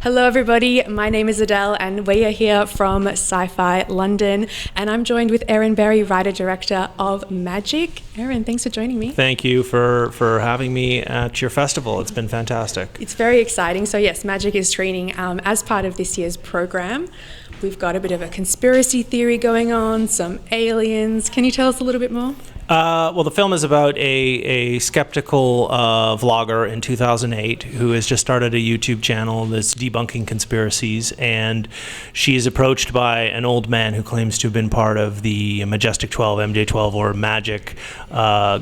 Hello everybody, my name is Adelle and we are here from Sci Fi London and I'm joined with Erin Berry, writer-director of Majic. Erin, thanks for joining me. Thank you for having me at your festival. It's been fantastic. It's very exciting. So yes, Majic is screening as part of this year's program. We've got a bit of a conspiracy theory going on, some aliens. Can you tell us a little bit more? Well, the film is about a skeptical vlogger in 2008 who has just started a YouTube channel that's debunking conspiracies, and she is approached by an old man who claims to have been part of the Majestic 12, MJ12, or Majic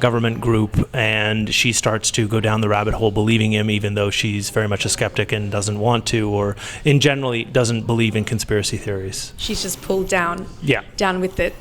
government group, and she starts to go down the rabbit hole believing him, even though she's very much a skeptic and doesn't want to, or in generally doesn't believe in conspiracy theories. She's just pulled down with it.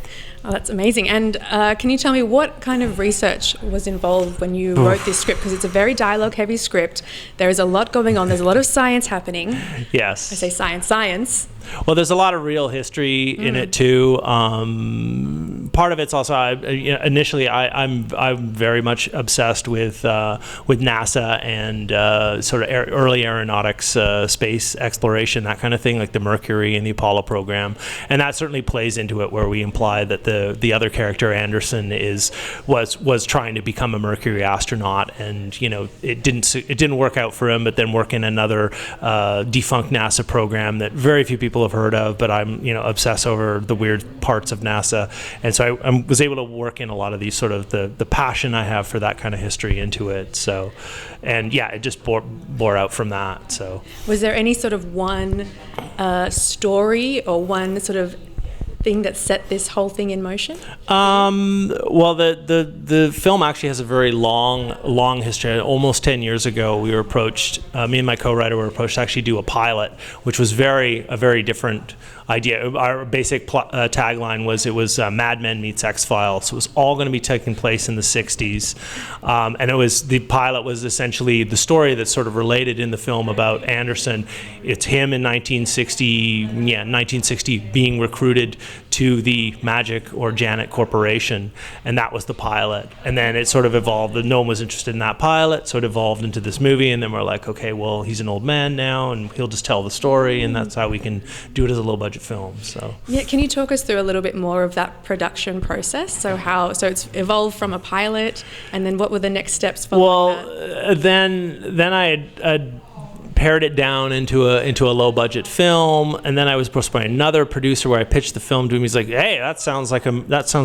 Oh, that's amazing. And can you tell me what kind of research was involved when you wrote this script? Because it's a very dialogue-heavy script. There is a lot going on. There's a lot of science happening. Yes. I say science. Well, there's a lot of real history in it too. Part of it's also initially I'm very much obsessed with NASA and sort of early aeronautics, space exploration, that kind of thing, like the Mercury and the Apollo program, and that certainly plays into it, where we imply that the other character, Anderson, was trying to become a Mercury astronaut, and it didn't work out for him, but then work in another defunct NASA program that very few people have heard of, but I'm obsess over the weird parts of NASA, and so I was able to work in a lot of these sort of the passion I have for that kind of history into it. So, and yeah, it just bore out from that. So, was there any sort of one story or one sort of thing that set this whole thing in motion? Well, the film actually has a very long history. Almost 10 years ago, we were approached, me and my co-writer were approached to actually do a pilot, which was a very different idea. Our basic tagline was Mad Men meets X-Files. So it was all going to be taking place in the 60s. And the pilot was essentially the story that's sort of related in the film about Anderson. It's him in 1960 being recruited to the Majic or Janet Corporation, and that was the pilot. And then it sort of evolved. No one was interested in that pilot, so it evolved into this movie, and then we're like, okay, well, he's an old man now, and he'll just tell the story, and that's how we can do it as a low-budget film. So yeah, can you talk us through a little bit more of that production process? So it's evolved from a pilot, and then what were the next steps following that? Then I had pared it down into a low budget film, and then I was approached by another producer where I pitched the film to him. He's like, "Hey, that sounds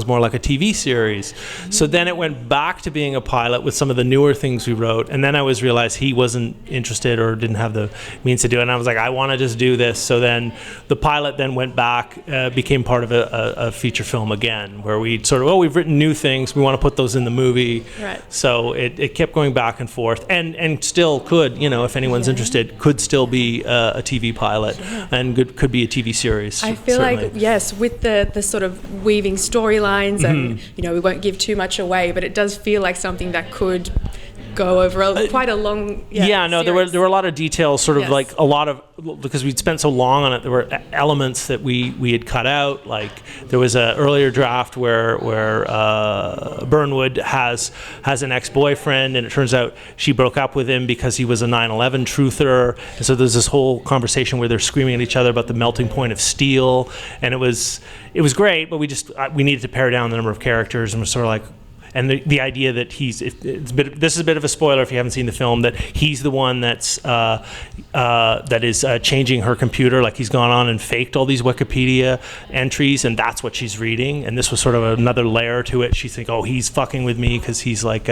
more like a TV series." Mm-hmm. So then it went back to being a pilot with some of the newer things we wrote, and then I realized he wasn't interested or didn't have the means to do it. And I was like, I want to just do this. So then the pilot then went back, became part of a feature film again, where we sort of, we've written new things, we want to put those in the movie. Right. So it kept going back and forth, and still could, if anyone's interested, could still be a TV pilot, and could be a TV series. I feel certainly. like, yes, with the sort of weaving storylines, and we won't give too much away, but it does feel like something that could go over quite a long series. There were a lot of details, sort of like a lot of, because we'd spent so long on it, there were elements that we had cut out. Like there was an earlier draft where Bernwood has an ex-boyfriend, and it turns out she broke up with him because he was a 9/11 truther, and so there's this whole conversation where they're screaming at each other about the melting point of steel, and it was great, but we needed to pare down the number of characters, and we're sort of like, and the idea that this is a bit of a spoiler if you haven't seen the film, that he's the one that is changing her computer. Like he's gone on and faked all these Wikipedia entries, and that's what she's reading. And this was sort of another layer to it. She's like, oh, he's fucking with me because he's like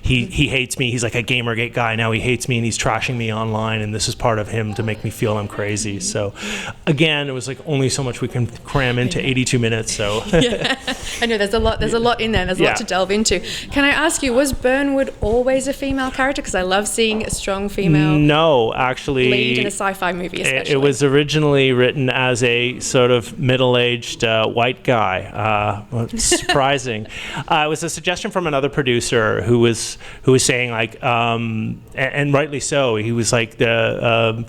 he hates me. He's like a Gamergate guy now. He hates me and he's trashing me online. And this is part of him to make me feel I'm crazy. So again, it was like only so much we can cram into 82 minutes. So yeah, I know there's a lot in there. There's a lot to delve into. Can I ask you, was Bernwood always a female character? Because I love seeing a strong female lead in a sci-fi movie, especially. It was originally written as a sort of middle-aged white guy. Surprising. It was a suggestion from another producer who was saying, like, and rightly so, he was like, the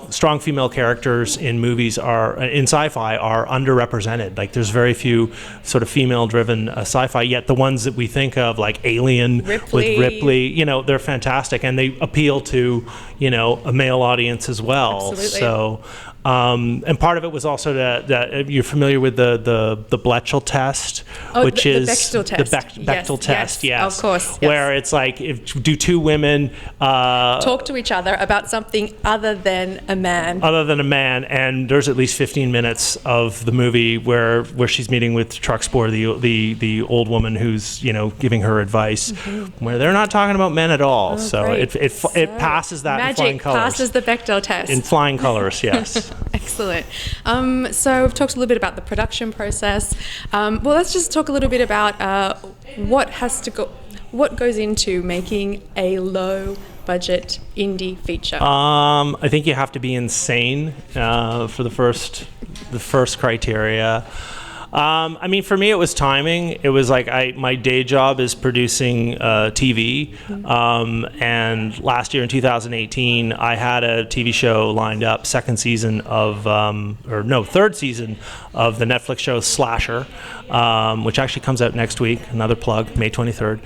strong female characters in movies in sci-fi are underrepresented. Like there's very few sort of female-driven sci-fi. yet the ones that we think of, like Alien with Ripley, you know, they're fantastic, and they appeal to, you know, a male audience as well. Absolutely. So, and part of it was also that you're familiar with the Blechdel test, which is Bechdel test. The Bechdel test, yes, of course, where it's like, do two women talk to each other about something other than a man? And there's at least 15 minutes of the movie where she's meeting with Truxpor, the old woman who's, you know, giving her advice, where they're not talking about men at all. So it passes that in flying Majic colors. passes the Bechdel test. In flying colors, yes. Excellent. So we've talked a little bit about the production process. Well, let's just talk a little bit about what goes into making a low budget indie feature. I think you have to be insane for the first criteria. I mean, for me, it was timing. It was like my day job is producing TV, and last year in 2018, I had a TV show lined up, third season of the Netflix show Slasher, which actually comes out next week. Another plug, May 23rd.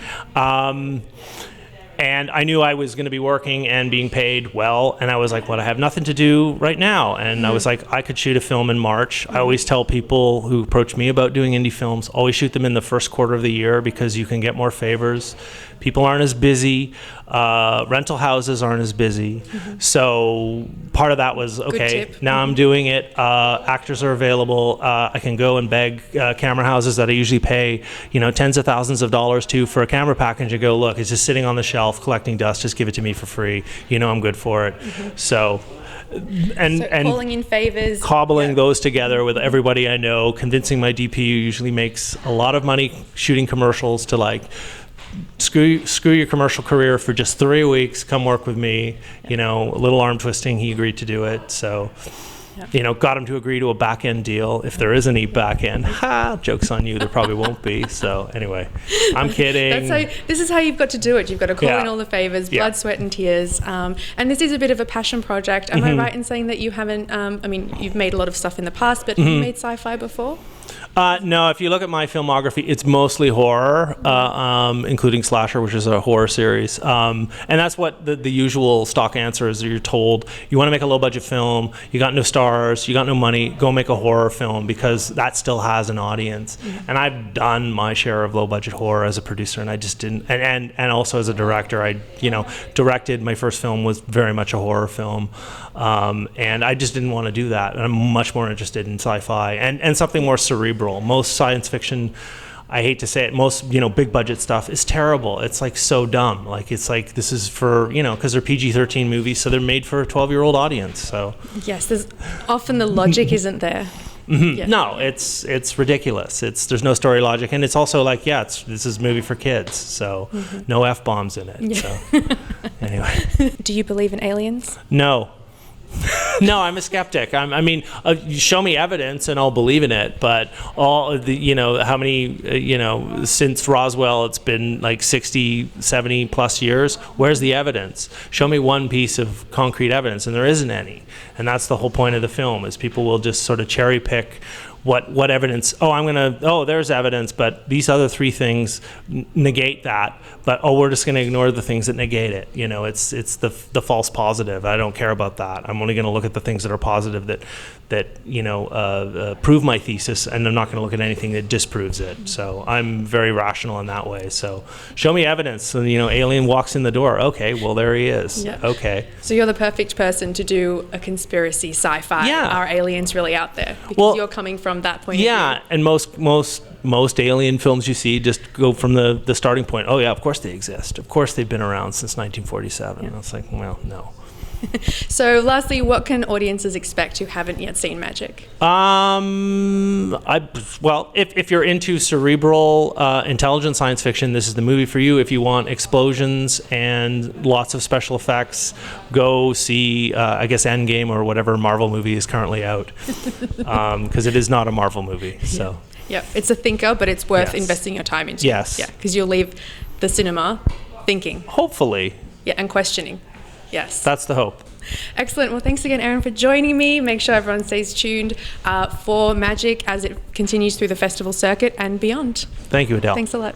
And I knew I was going to be working and being paid well, and I was like, well, I have nothing to do right now. And I was like, I could shoot a film in March. I always tell people who approach me about doing indie films, always shoot them in the first quarter of the year because you can get more favors. People aren't as busy. Rental houses aren't as busy. So part of that was, okay, now I'm doing it. Actors are available. I can go and beg camera houses that I usually pay, you know, tens of thousands of dollars to for a camera package and go, look, it's just sitting on the shelf collecting dust. Just give it to me for free. You know I'm good for it. So calling in favors, cobbling those together with everybody I know, convincing my DP, who usually makes a lot of money shooting commercials, to like, screw your commercial career for just 3 weeks, come work with me. You know, a little arm twisting, he agreed to do it. So, you know, got him to agree to a back end deal, if there is any back end. Joke's on you, there probably won't be. So anyway, I'm kidding. This is how you've got to do it. You've got to call in all the favors, blood, sweat and tears. And this is a bit of a passion project. Am I right in saying that you haven't, I mean, you've made a lot of stuff in the past, but have you made sci-fi before? No, if you look at my filmography, it's mostly horror, including Slasher, which is a horror series. And that's what the usual stock answer is. You're told, you want to make a low-budget film, you got no stars, you got no money, go make a horror film, because that still has an audience. And I've done my share of low-budget horror as a producer, and I just didn't, and also as a director. I, you know, directed, my first film was very much a horror film, and I just didn't want to do that. And I'm much more interested in sci-fi and something more cerebral. Most science fiction, I hate to say it, most, you know, big budget stuff is terrible. It's like so dumb. Like, it's like, this is for, you know, because they're PG-13 movies, so they're made for a 12-year-old audience. So yes, there's often the logic isn't there. No, it's ridiculous. There's no story logic, and it's also like, this is a movie for kids, so no F-bombs in it. So anyway. Do you believe in aliens? No. No, I'm a skeptic. I mean, you show me evidence and I'll believe in it. But all the, you know, how many, you know, since Roswell, it's been like 60, 70 plus years. Where's the evidence? Show me one piece of concrete evidence, and there isn't any. And that's the whole point of the film, is people will just sort of cherry pick what evidence. There's evidence, but these other three things negate that. But we're just going to ignore the things that negate it. You know, it's the false positive. I don't care about that. I'm only going to look at the things that are positive, that you know, prove my thesis, and I'm not going to look at anything that disproves it. So I'm very rational in that way. So show me evidence. So, you know, alien walks in the door. Okay, well, there he is. Yeah. Okay. So you're the perfect person to do a conspiracy sci-fi. Yeah. Are aliens really out there? Because you're coming from that point of view. Yeah, and most alien films you see just go from the starting point. Oh yeah, of course they exist. Of course they've been around since 1947. Yeah. It's like, well, no. So lastly, what can audiences expect who haven't yet seen Majic? If you're into cerebral, intelligent science fiction, this is the movie for you. If you want explosions and lots of special effects, go see, I guess, Endgame or whatever Marvel movie is currently out, because it is not a Marvel movie. So. Yeah, it's a thinker, but it's worth investing your time into. Yes. Yeah, because you'll leave the cinema thinking. Hopefully. Yeah, and questioning. Yes. That's the hope. Excellent. Well, thanks again, Erin, for joining me. Make sure everyone stays tuned for Majic as it continues through the festival circuit and beyond. Thank you, Adele. Thanks a lot.